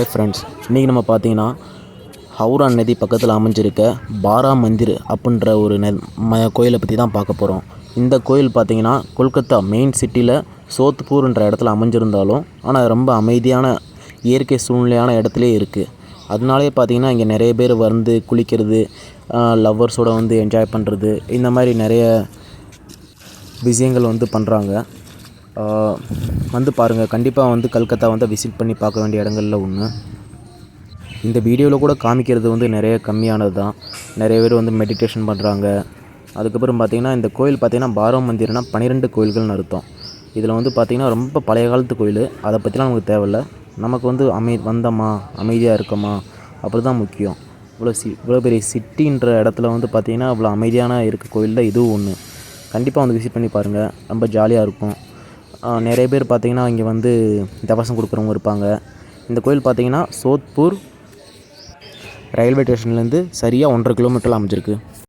Hi friends, இன்றைக்கி நம்ம பார்த்தீங்கன்னா ஹவுரா நதி பக்கத்தில் அமைஞ்சிருக்க பாரா மந்திர் அப்படின்ற ஒரு கோயிலை பற்றி தான் பார்க்க போகிறோம். இந்த கோயில் பார்த்திங்கன்னா கொல்கத்தா மெயின் சிட்டியில் சோத்பூர்ன்ற இடத்துல அமைஞ்சிருந்தாலும் ஆனால் ரொம்ப அமைதியான இயற்கை சூழ்நிலையான இடத்துலே இருக்குது. அதனாலே பார்த்திங்கன்னா இங்கே நிறைய பேர் வந்து குளிக்கிறது, லவ்வர்ஸோடு வந்து என்ஜாய் பண்ணுறது, இந்த மாதிரி நிறைய விஷயங்கள் வந்து பண்ணுறாங்க. வந்து பாருங்கள், கண்டிப்பாக வந்து கல்கத்தா வந்து விசிட் பண்ணி பார்க்க வேண்டிய இடங்களில் ஒன்று. இந்த வீடியோவில் கூட காமிக்கிறது வந்து நிறைய கம்மியானது தான். நிறைய பேர் வந்து மெடிடேஷன் பண்ணுறாங்க. அதுக்கப்புறம் பார்த்திங்கன்னா இந்த கோயில் பார்த்திங்கன்னா பாரா மந்திர்னா 12 கோயில்கள்னு அர்த்தம். இதில் வந்து பார்த்திங்கன்னா ரொம்ப பழைய காலத்து கோயில். அதை பற்றிலாம் நமக்கு தேவையில்லை. நமக்கு வந்து வந்தோமா, அமைதியாக இருக்கோமா, அப்படி தான் முக்கியம். இவ்வளோ பெரிய சிட்டின்ற இடத்துல வந்து பார்த்திங்கன்னா இவ்வளோ அமைதியான இருக்க கோயிலில் இதுவும் ஒன்று. கண்டிப்பாக வந்து விசிட் பண்ணி பாருங்கள், ரொம்ப ஜாலியாக இருக்கும். நிறைய பேர் பார்த்திங்கன்னா இங்கே வந்து தவசம் கொடுக்குறவங்க இருப்பாங்க. இந்த கோயில் பார்த்திங்கன்னா சோத்பூர் ரயில்வே ஸ்டேஷன்லேருந்து சரியாக 1.5 கிலோமீட்டரில் அமைஞ்சிருக்கு.